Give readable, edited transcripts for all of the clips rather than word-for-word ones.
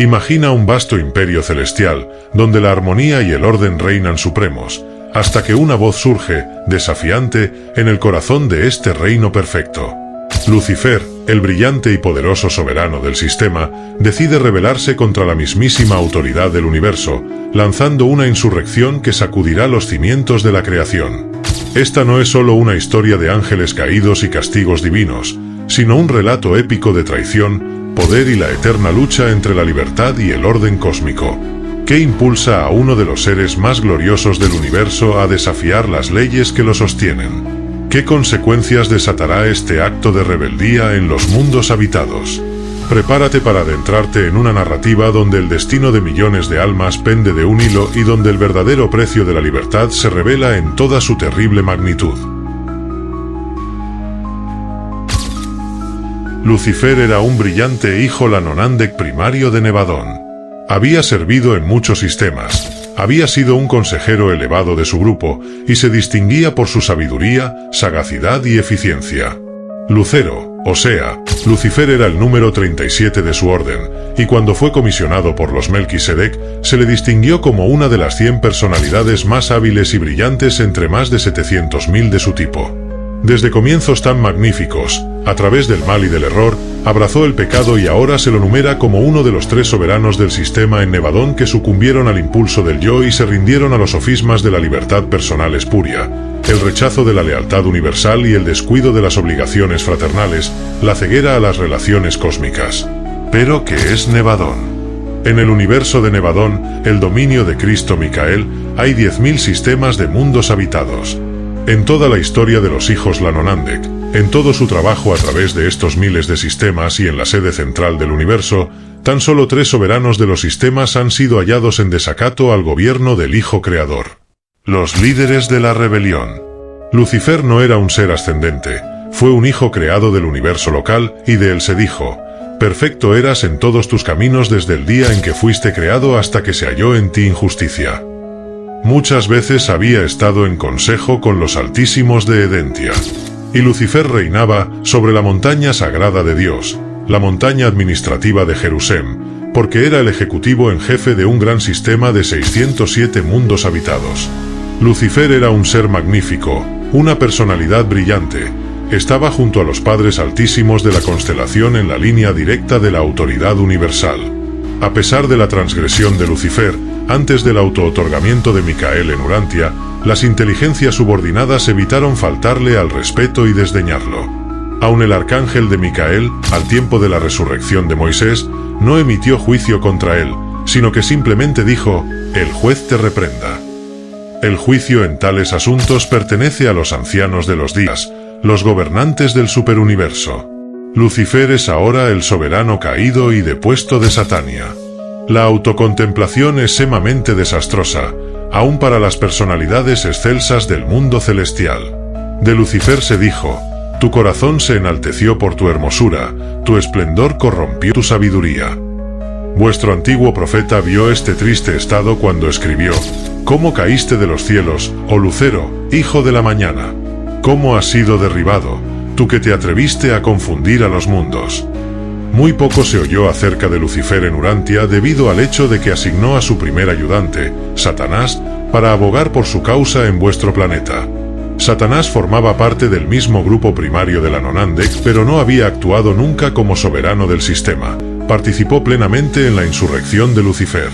Imagina un vasto imperio celestial, donde la armonía y el orden reinan supremos, hasta que una voz surge, desafiante, en el corazón de este reino perfecto. Lucifer, el brillante y poderoso soberano del sistema, decide rebelarse contra la mismísima autoridad del universo, lanzando una insurrección que sacudirá los cimientos de la creación. Esta no es solo una historia de ángeles caídos y castigos divinos, sino un relato épico de traición, poder y la eterna lucha entre la libertad y el orden cósmico, que impulsa a uno de los seres más gloriosos del universo a desafiar las leyes que lo sostienen. ¿Qué consecuencias desatará este acto de rebeldía en los mundos habitados? Prepárate para adentrarte en una narrativa donde el destino de millones de almas pende de un hilo y donde el verdadero precio de la libertad se revela en toda su terrible magnitud. Lucifer era un brillante hijo Lanonandek primario de Nevadón. Había servido en muchos sistemas, había sido un consejero elevado de su grupo y se distinguía por su sabiduría, sagacidad y eficiencia. Lucero, o sea, Lucifer era el número 37 de su orden, y cuando fue comisionado por los Melquisedec, se le distinguió como una de las 100 personalidades más hábiles y brillantes entre más de 700.000 de su tipo. Desde comienzos tan magníficos, a través del mal y del error, abrazó el pecado y ahora se lo numera como uno de los 3 soberanos del sistema en Nevadón que sucumbieron al impulso del yo y se rindieron a los sofismas de la libertad personal espuria, el rechazo de la lealtad universal y el descuido de las obligaciones fraternales, la ceguera a las relaciones cósmicas. ¿Pero qué es Nevadón? En el universo de Nevadón, el dominio de Cristo Micael, hay 10.000 sistemas de mundos habitados. En toda la historia de los hijos Lanonandek, en todo su trabajo a través de estos miles de sistemas y en la sede central del universo, tan solo 3 soberanos de los sistemas han sido hallados en desacato al gobierno del Hijo Creador. Los líderes de la rebelión. Lucifer no era un ser ascendente, fue un hijo creado del universo local y de él se dijo: perfecto eras en todos tus caminos desde el día en que fuiste creado hasta que se halló en ti injusticia. Muchas veces había estado en consejo con los altísimos de Edentia. Y Lucifer reinaba sobre la montaña sagrada de Dios, la montaña administrativa de Jerusalén, porque era el ejecutivo en jefe de un gran sistema de 607 mundos habitados. Lucifer era un ser magnífico, una personalidad brillante, estaba junto a los padres altísimos de la constelación en la línea directa de la autoridad universal. A pesar de la transgresión de Lucifer, antes del autootorgamiento de Micael en Urantia, las inteligencias subordinadas evitaron faltarle al respeto y desdeñarlo. Aun el arcángel de Micael, al tiempo de la resurrección de Moisés, no emitió juicio contra él, sino que simplemente dijo: el juez te reprenda. El juicio en tales asuntos pertenece a los ancianos de los días, los gobernantes del superuniverso. Lucifer es ahora el soberano caído y depuesto de Satania. La autocontemplación es sumamente desastrosa, aun para las personalidades excelsas del mundo celestial. De Lucifer se dijo: tu corazón se enalteció por tu hermosura, tu esplendor corrompió tu sabiduría. Vuestro antiguo profeta vio este triste estado cuando escribió: ¿cómo caíste de los cielos, oh Lucero, hijo de la mañana? ¿Cómo has sido derribado, tú que te atreviste a confundir a los mundos? Muy poco se oyó acerca de Lucifer en Urantia debido al hecho de que asignó a su primer ayudante, Satanás, para abogar por su causa en vuestro planeta. Satanás formaba parte del mismo grupo primario de Lanonandek, pero no había actuado nunca como soberano del sistema. Participó plenamente en la insurrección de Lucifer.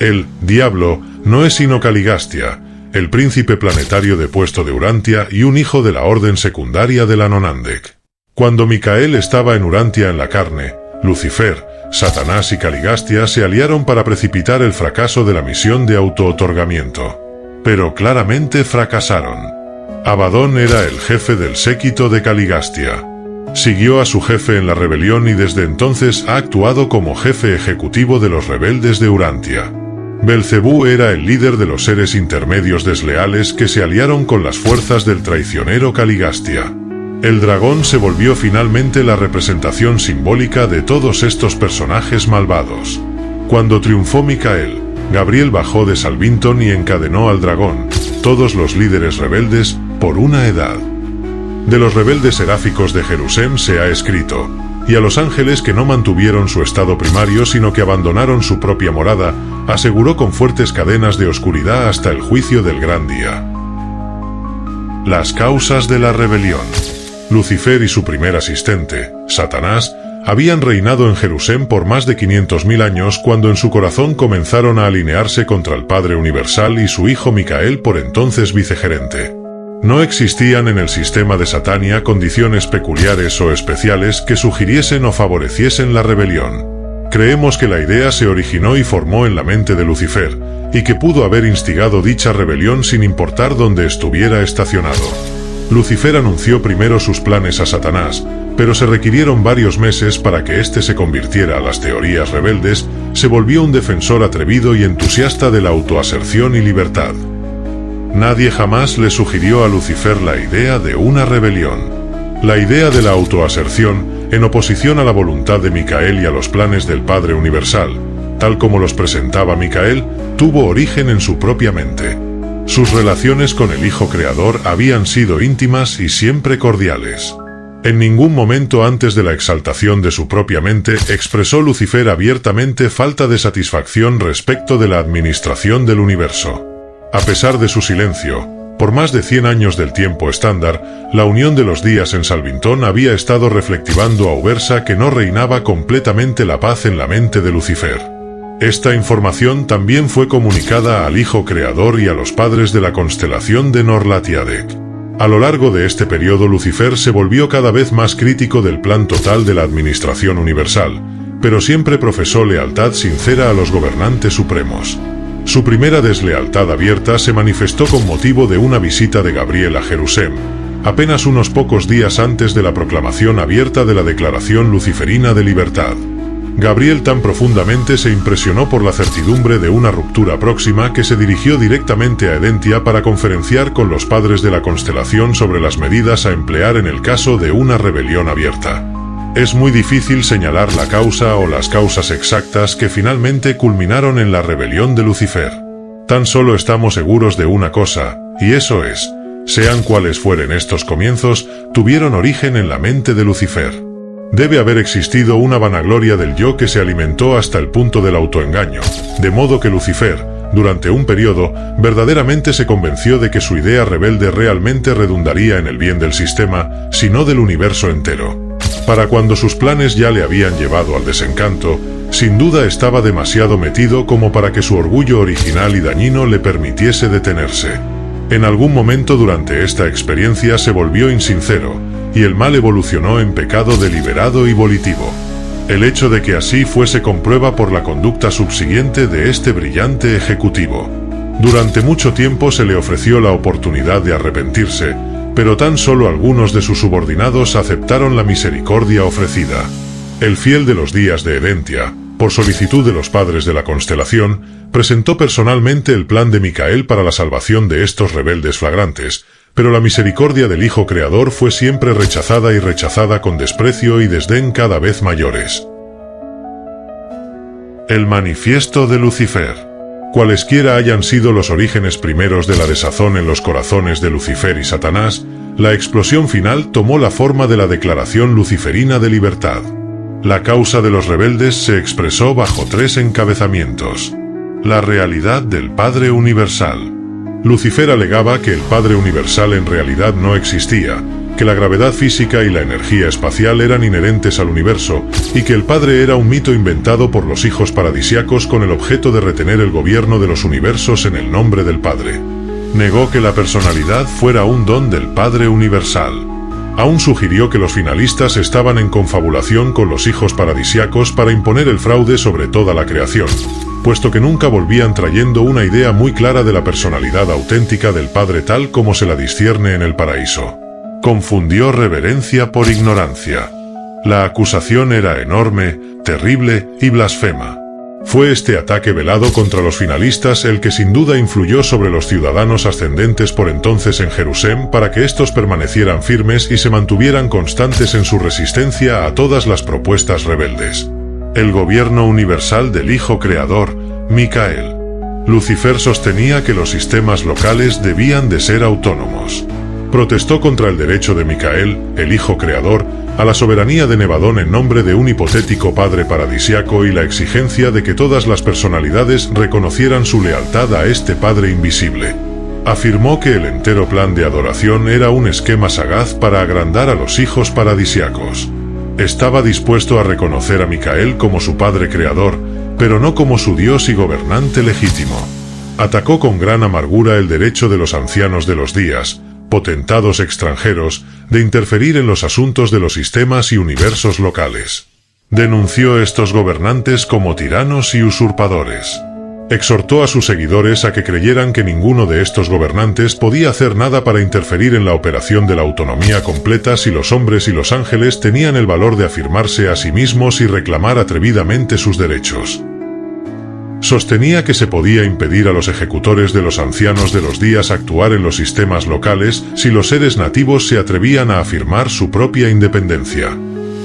El diablo no es sino Caligastia, el príncipe planetario depuesto de Urantia y un hijo de la orden secundaria de Lanonandek. Cuando Micael estaba en Urantia en la carne, Lucifer, Satanás y Caligastia se aliaron para precipitar el fracaso de la misión de autootorgamiento. Pero claramente fracasaron. Abadón era el jefe del séquito de Caligastia. Siguió a su jefe en la rebelión y desde entonces ha actuado como jefe ejecutivo de los rebeldes de Urantia. Belcebú era el líder de los seres intermedios desleales que se aliaron con las fuerzas del traicionero Caligastia. El dragón se volvió finalmente la representación simbólica de todos estos personajes malvados. Cuando triunfó Micael, Gabriel bajó de Salvinton y encadenó al dragón, todos los líderes rebeldes, por una edad. De los rebeldes seráficos de Jerusalén se ha escrito: y a los ángeles que no mantuvieron su estado primario sino que abandonaron su propia morada, aseguró con fuertes cadenas de oscuridad hasta el juicio del gran día. Las causas de la rebelión. Lucifer y su primer asistente, Satanás, habían reinado en Jerusalén por más de 500.000 años cuando en su corazón comenzaron a alinearse contra el Padre Universal y su hijo Micael, por entonces vicegerente. No existían en el sistema de Satania condiciones peculiares o especiales que sugiriesen o favoreciesen la rebelión. Creemos que la idea se originó y formó en la mente de Lucifer, y que pudo haber instigado dicha rebelión sin importar dónde estuviera estacionado. Lucifer anunció primero sus planes a Satanás, pero se requirieron varios meses para que éste se convirtiera a las teorías rebeldes, se volvió un defensor atrevido y entusiasta de la autoaserción y libertad. Nadie jamás le sugirió a Lucifer la idea de una rebelión. La idea de la autoaserción, en oposición a la voluntad de Micael y a los planes del Padre Universal, tal como los presentaba Micael, tuvo origen en su propia mente. Sus relaciones con el Hijo Creador habían sido íntimas y siempre cordiales. En ningún momento antes de la exaltación de su propia mente expresó Lucifer abiertamente falta de satisfacción respecto de la administración del universo. A pesar de su silencio, por más de 100 años del tiempo estándar, la unión de los días en Salvington había estado reflectivando a Ubersa que no reinaba completamente la paz en la mente de Lucifer. Esta información también fue comunicada al Hijo Creador y a los padres de la constelación de Norlatiadec. A lo largo de este periodo Lucifer se volvió cada vez más crítico del plan total de la administración universal, pero siempre profesó lealtad sincera a los gobernantes supremos. Su primera deslealtad abierta se manifestó con motivo de una visita de Gabriel a Jerusalén, apenas unos pocos días antes de la proclamación abierta de la Declaración Luciferina de Libertad. Gabriel tan profundamente se impresionó por la certidumbre de una ruptura próxima que se dirigió directamente a Edentia para conferenciar con los padres de la constelación sobre las medidas a emplear en el caso de una rebelión abierta. Es muy difícil señalar la causa o las causas exactas que finalmente culminaron en la rebelión de Lucifer. Tan solo estamos seguros de una cosa, y eso es, sean cuales fueren estos comienzos, tuvieron origen en la mente de Lucifer. Debe haber existido una vanagloria del yo que se alimentó hasta el punto del autoengaño, de modo que Lucifer, durante un periodo, verdaderamente se convenció de que su idea rebelde realmente redundaría en el bien del sistema, si no del universo entero. Para cuando sus planes ya le habían llevado al desencanto, sin duda estaba demasiado metido como para que su orgullo original y dañino le permitiese detenerse. En algún momento durante esta experiencia se volvió insincero, y el mal evolucionó en pecado deliberado y volitivo. El hecho de que así fuese comprueba por la conducta subsiguiente de este brillante ejecutivo. Durante mucho tiempo se le ofreció la oportunidad de arrepentirse, pero tan solo algunos de sus subordinados aceptaron la misericordia ofrecida. El fiel de los días de Edentia, por solicitud de los padres de la constelación, presentó personalmente el plan de Micael para la salvación de estos rebeldes flagrantes, pero la misericordia del Hijo Creador fue siempre rechazada y rechazada con desprecio y desdén cada vez mayores. El manifiesto de Lucifer. Cualesquiera hayan sido los orígenes primeros de la desazón en los corazones de Lucifer y Satanás, la explosión final tomó la forma de la Declaración Luciferina de Libertad. La causa de los rebeldes se expresó bajo 3 encabezamientos. La realidad del Padre Universal. Lucifer alegaba que el Padre Universal en realidad no existía, que la gravedad física y la energía espacial eran inherentes al universo, y que el Padre era un mito inventado por los hijos paradisiacos con el objeto de retener el gobierno de los universos en el nombre del Padre. Negó que la personalidad fuera un don del Padre Universal. Aún sugirió que los finalistas estaban en confabulación con los hijos paradisiacos para imponer el fraude sobre toda la creación, puesto que nunca volvían trayendo una idea muy clara de la personalidad auténtica del Padre tal como se la discierne en el paraíso. Confundió reverencia por ignorancia. La acusación era enorme, terrible y blasfema. Fue este ataque velado contra los finalistas el que sin duda influyó sobre los ciudadanos ascendentes por entonces en Jerusalén para que estos permanecieran firmes y se mantuvieran constantes en su resistencia a todas las propuestas rebeldes. El gobierno universal del Hijo Creador, Micael. Lucifer sostenía que los sistemas locales debían de ser autónomos. Protestó contra el derecho de Micael, el Hijo Creador, a la soberanía de Nevadón en nombre de un hipotético padre paradisiaco y la exigencia de que todas las personalidades reconocieran su lealtad a este padre invisible. Afirmó que el entero plan de adoración era un esquema sagaz para agrandar a los hijos paradisiacos. Estaba dispuesto a reconocer a Micael como su padre creador, pero no como su dios y gobernante legítimo. Atacó con gran amargura el derecho de los ancianos de los días, potentados extranjeros, de interferir en los asuntos de los sistemas y universos locales. Denunció estos gobernantes como tiranos y usurpadores. Exhortó a sus seguidores a que creyeran que ninguno de estos gobernantes podía hacer nada para interferir en la operación de la autonomía completa si los hombres y los ángeles tenían el valor de afirmarse a sí mismos y reclamar atrevidamente sus derechos. Sostenía que se podía impedir a los ejecutores de los ancianos de los días actuar en los sistemas locales si los seres nativos se atrevían a afirmar su propia independencia.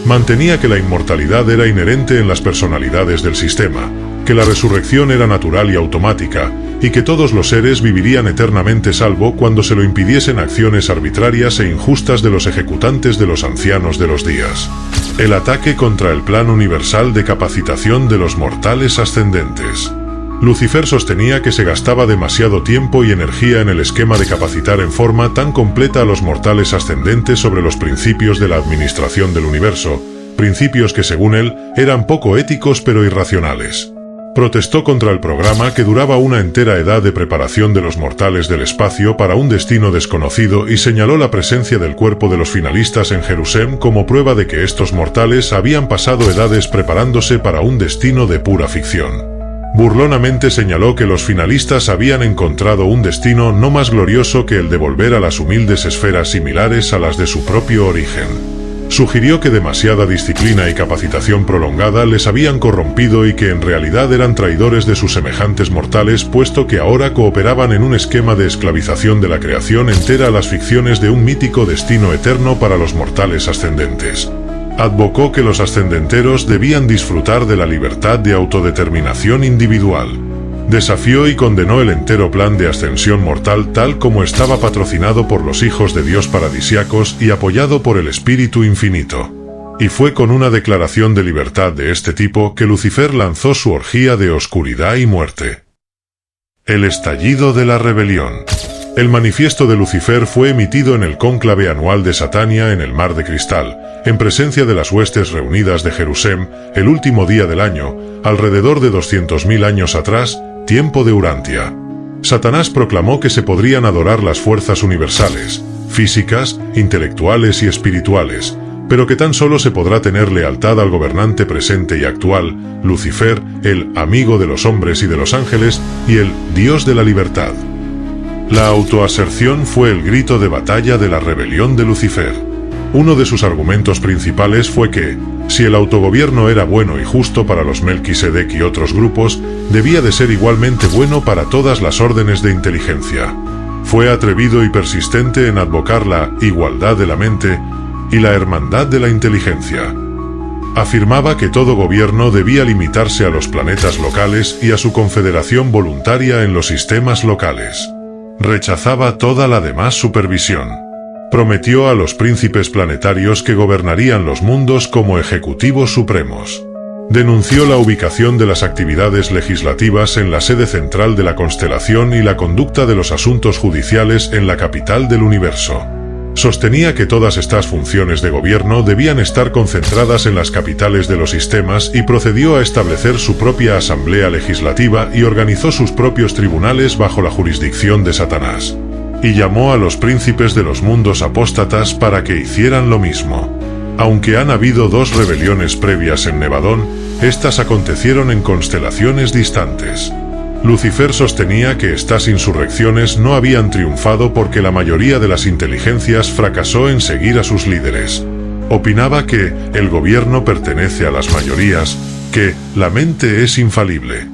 Mantenía que la inmortalidad era inherente en las personalidades del sistema, que la resurrección era natural y automática, y que todos los seres vivirían eternamente salvo cuando se lo impidiesen acciones arbitrarias e injustas de los ejecutantes de los ancianos de los días. El ataque contra el plan universal de capacitación de los mortales ascendentes. Lucifer sostenía que se gastaba demasiado tiempo y energía en el esquema de capacitar en forma tan completa a los mortales ascendentes sobre los principios de la administración del universo, principios que según él eran poco éticos pero irracionales. Protestó contra el programa que duraba una entera edad de preparación de los mortales del espacio para un destino desconocido y señaló la presencia del cuerpo de los finalistas en Jerusalén como prueba de que estos mortales habían pasado edades preparándose para un destino de pura ficción. Burlonamente señaló que los finalistas habían encontrado un destino no más glorioso que el de volver a las humildes esferas similares a las de su propio origen. Sugirió que demasiada disciplina y capacitación prolongada les habían corrompido y que en realidad eran traidores de sus semejantes mortales, puesto que ahora cooperaban en un esquema de esclavización de la creación entera a las ficciones de un mítico destino eterno para los mortales ascendentes. Advocó que los ascendenteros debían disfrutar de la libertad de autodeterminación individual. Desafió y condenó el entero plan de ascensión mortal tal como estaba patrocinado por los hijos de Dios paradisiacos y apoyado por el Espíritu Infinito. Y fue con una declaración de libertad de este tipo que Lucifer lanzó su orgía de oscuridad y muerte. El estallido de la rebelión. El manifiesto de Lucifer fue emitido en el cónclave anual de Satania en el Mar de Cristal, en presencia de las huestes reunidas de Jerusalén, el último día del año, alrededor de 200.000 años atrás, tiempo de Urantia. Satanás proclamó que se podrían adorar las fuerzas universales, físicas, intelectuales y espirituales, pero que tan solo se podrá tener lealtad al gobernante presente y actual, Lucifer, el amigo de los hombres y de los ángeles, y el Dios de la libertad. La autoaserción fue el grito de batalla de la rebelión de Lucifer. Uno de sus argumentos principales fue que, si el autogobierno era bueno y justo para los Melquisedec y otros grupos, debía de ser igualmente bueno para todas las órdenes de inteligencia. Fue atrevido y persistente en advocar la igualdad de la mente y la hermandad de la inteligencia. Afirmaba que todo gobierno debía limitarse a los planetas locales y a su confederación voluntaria en los sistemas locales. Rechazaba toda la demás supervisión. Prometió a los príncipes planetarios que gobernarían los mundos como ejecutivos supremos. Denunció la ubicación de las actividades legislativas en la sede central de la constelación y la conducta de los asuntos judiciales en la capital del universo. Sostenía que todas estas funciones de gobierno debían estar concentradas en las capitales de los sistemas y procedió a establecer su propia asamblea legislativa y organizó sus propios tribunales bajo la jurisdicción de Satanás. Y llamó a los príncipes de los mundos apóstatas para que hicieran lo mismo. Aunque han habido dos rebeliones previas en Nevadón, estas acontecieron en constelaciones distantes. Lucifer sostenía que estas insurrecciones no habían triunfado porque la mayoría de las inteligencias fracasó en seguir a sus líderes. Opinaba que el gobierno pertenece a las mayorías, que la mente es infalible.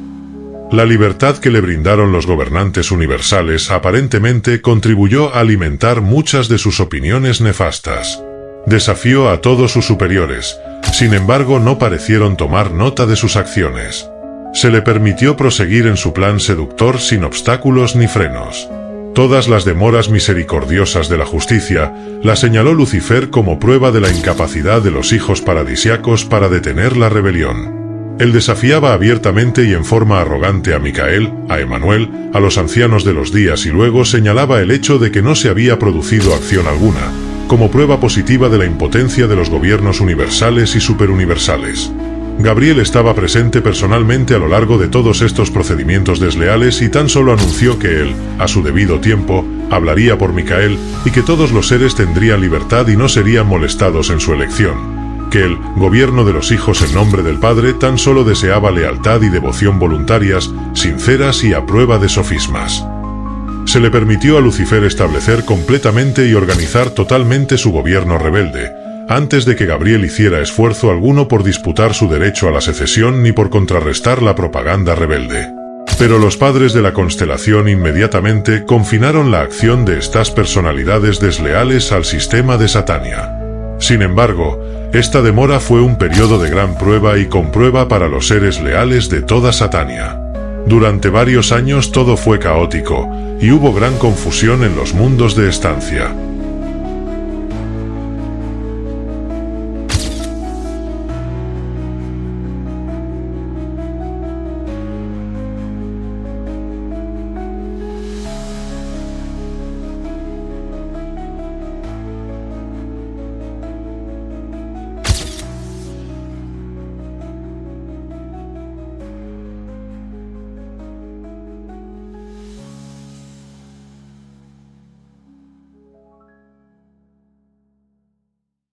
La libertad que le brindaron los gobernantes universales aparentemente contribuyó a alimentar muchas de sus opiniones nefastas. Desafió a todos sus superiores, sin embargo no parecieron tomar nota de sus acciones. Se le permitió proseguir en su plan seductor sin obstáculos ni frenos. Todas las demoras misericordiosas de la justicia la señaló Lucifer como prueba de la incapacidad de los hijos paradisiacos para detener la rebelión. Él desafiaba abiertamente y en forma arrogante a Micael, a Emanuel, a los ancianos de los días y luego señalaba el hecho de que no se había producido acción alguna, como prueba positiva de la impotencia de los gobiernos universales y superuniversales. Gabriel estaba presente personalmente a lo largo de todos estos procedimientos desleales y tan solo anunció que él, a su debido tiempo, hablaría por Micael y que todos los seres tendrían libertad y no serían molestados en su elección, que el gobierno de los hijos en nombre del Padre tan solo deseaba lealtad y devoción voluntarias, sinceras y a prueba de sofismas. Se le permitió a Lucifer establecer completamente y organizar totalmente su gobierno rebelde, antes de que Gabriel hiciera esfuerzo alguno por disputar su derecho a la secesión ni por contrarrestar la propaganda rebelde. Pero los padres de la constelación inmediatamente confinaron la acción de estas personalidades desleales al sistema de Satania. Sin embargo, esta demora fue un periodo de gran prueba y comprueba para los seres leales de toda Satania. Durante varios años todo fue caótico, y hubo gran confusión en los mundos de estancia.